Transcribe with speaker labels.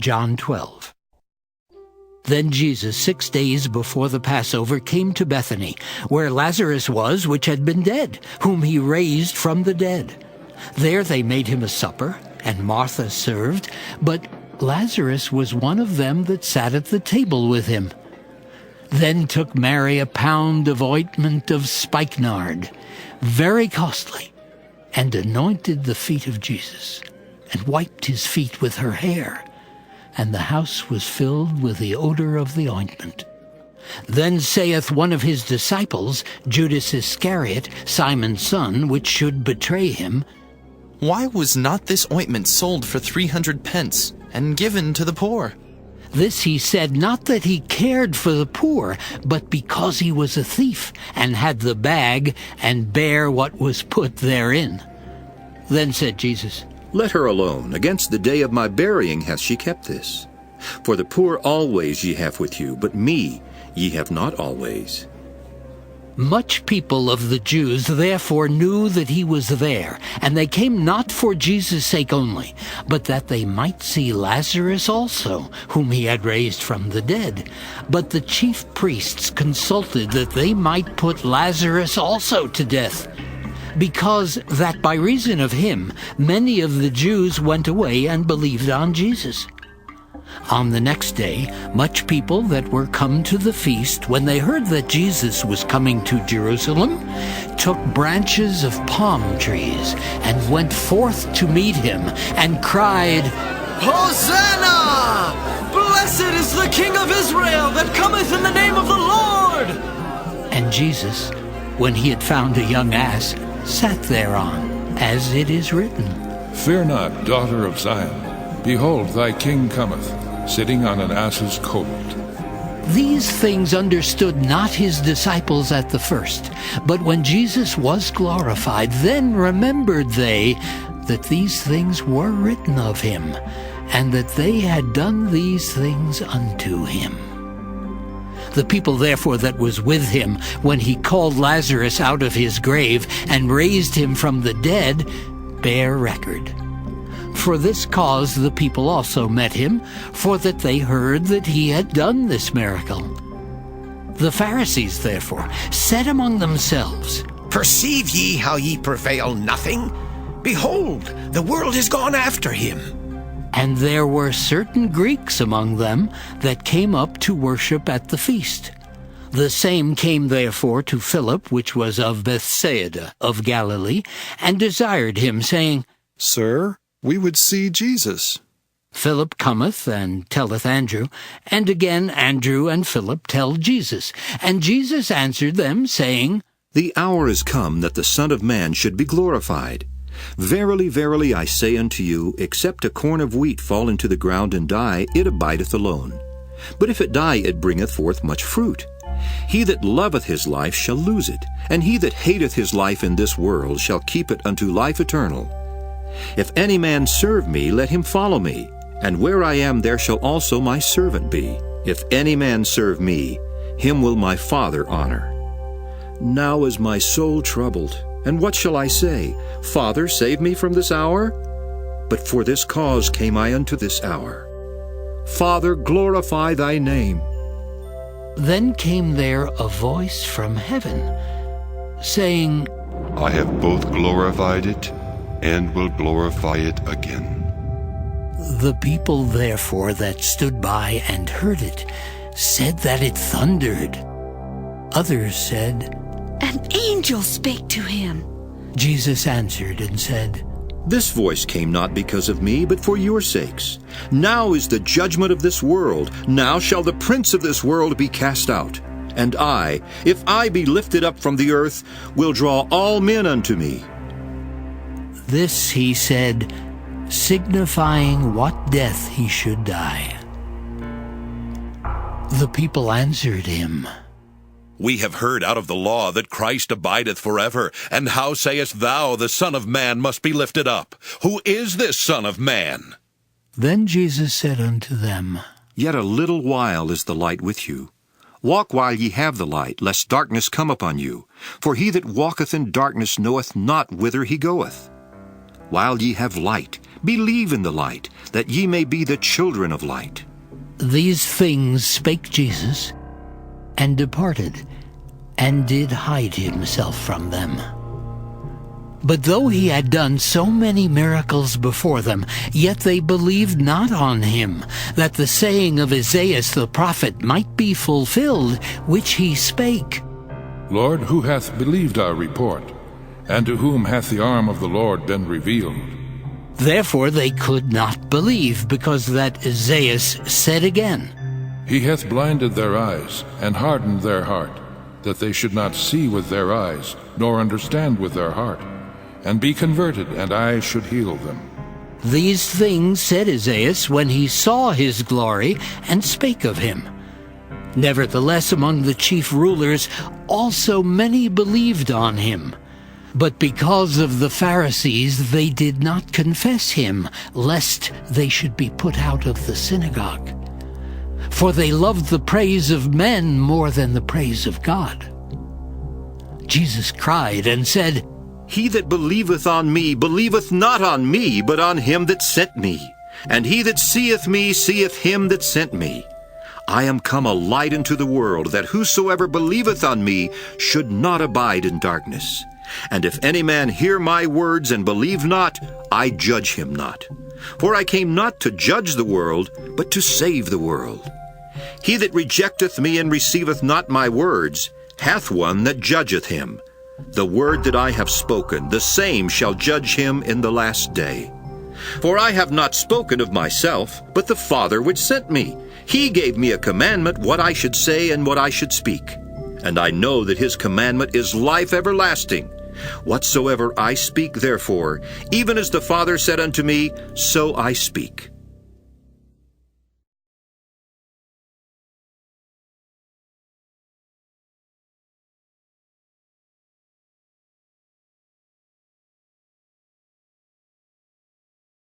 Speaker 1: John 12. Then Jesus, 6 days before the Passover, came to Bethany, where Lazarus was, which had been dead, whom he raised from the dead. There they made him a supper, and Martha served, but Lazarus was one of them that sat at the table with him. Then took Mary a pound of ointment of spikenard, very costly, and anointed the feet of Jesus, and wiped his feet with her hair. And the house was filled with the odor of the ointment. Then saith one of his disciples, Judas Iscariot, Simon's son, which should betray him,
Speaker 2: Why was not this ointment sold for 300 pence, and given to the poor?
Speaker 1: This he said not that he cared for the poor, but because he was a thief, and had the bag, and bare what was put therein. Then said Jesus,
Speaker 3: Let her alone. Against the day of my burying hath she kept this. For the poor always ye have with you, but me ye have not always.
Speaker 1: Much people of the Jews therefore knew that he was there, and they came not for Jesus' sake only, but that they might see Lazarus also, whom he had raised from the dead. But the chief priests consulted that they might put Lazarus also to death, because that by reason of him many of the Jews went away and believed on Jesus. On the next day, much people that were come to the feast, when they heard that Jesus was coming to Jerusalem, took branches of palm trees, and went forth to meet him, and cried,
Speaker 4: Hosanna! Blessed is the King of Israel that cometh in the name of the Lord!
Speaker 1: And Jesus, when he had found a young ass, sat thereon, as it is written,
Speaker 5: Fear not, daughter of Zion. Behold, thy king cometh, sitting on an ass's colt.
Speaker 1: These things understood not his disciples at the first, but when Jesus was glorified, then remembered they that these things were written of him, and that they had done these things unto him. The people therefore that was with him, when he called Lazarus out of his grave, and raised him from the dead, bear record. For this cause the people also met him, for that they heard that he had done this miracle. The Pharisees therefore said among themselves,
Speaker 6: Perceive ye how ye prevail nothing? Behold, the world is gone after him.
Speaker 1: And there were certain Greeks among them that came up to worship at the feast. The same came therefore to Philip, which was of Bethsaida of Galilee, and desired him, saying,
Speaker 7: Sir, we would see Jesus.
Speaker 1: Philip cometh and telleth Andrew, and again Andrew and Philip tell Jesus. And Jesus answered them, saying,
Speaker 3: The hour is come that the Son of Man should be glorified. Verily, verily, I say unto you, except a corn of wheat fall into the ground and die, it abideth alone. But if it die, it bringeth forth much fruit. He that loveth his life shall lose it, and he that hateth his life in this world shall keep it unto life eternal. If any man serve me, let him follow me, and where I am there shall also my servant be. If any man serve me, him will my Father honor. Now is my soul troubled, and what shall I say? Father, save me from this hour? But for this cause came I unto this hour. Father, glorify thy name.
Speaker 1: Then came there a voice from heaven, saying,
Speaker 8: I have both glorified it, and will glorify it again.
Speaker 1: The people therefore that stood by and heard it said that it thundered. Others said,
Speaker 9: An angel spake to him.
Speaker 1: Jesus answered and said,
Speaker 3: This voice came not because of me, but for your sakes. Now is the judgment of this world. Now shall the prince of this world be cast out. And I, if I be lifted up from the earth, will draw all men unto me.
Speaker 1: This he said, signifying what death he should die. The people answered him,
Speaker 10: We have heard out of the law that Christ abideth forever. And how sayest thou, the Son of Man must be lifted up? Who is this Son of Man?
Speaker 1: Then Jesus said unto them,
Speaker 3: Yet a little while is the light with you. Walk while ye have the light, lest darkness come upon you. For he that walketh in darkness knoweth not whither he goeth. While ye have light, Believe in the light, that ye may be the children of light.
Speaker 1: These things spake Jesus, and departed, and did hide himself from them. But though he had done so many miracles before them, yet they believed not on him, that the saying of Isaiah the prophet might be fulfilled, which he spake.
Speaker 5: Lord, who hath believed our report? And to whom hath the arm of the Lord been revealed?
Speaker 1: Therefore they could not believe, because that Isaiah said again,
Speaker 5: He hath blinded their eyes, and hardened their heart, that they should not see with their eyes, nor understand with their heart, and be converted, and I should heal them.
Speaker 1: These things said Isaiah when he saw his glory, and spake of him. Nevertheless, among the chief rulers also many believed on him. But because of the Pharisees they did not confess him, lest they should be put out of the synagogue. For they loved the praise of men more than the praise of God. Jesus cried and said,
Speaker 3: He that believeth on me believeth not on me, but on him that sent me. And he that seeth me seeth him that sent me. I am come a light into the world, that whosoever believeth on me should not abide in darkness. And if any man hear my words and believe not, I judge him not. For I came not to judge the world, but to save the world. He that rejecteth me and receiveth not my words hath one that judgeth him. The word that I have spoken, the same shall judge him in the last day. For I have not spoken of myself, but the Father which sent me. He gave me a commandment what I should say and what I should speak. And I know that his commandment is life everlasting. Whatsoever I speak, therefore, even as the Father said unto me, so I speak.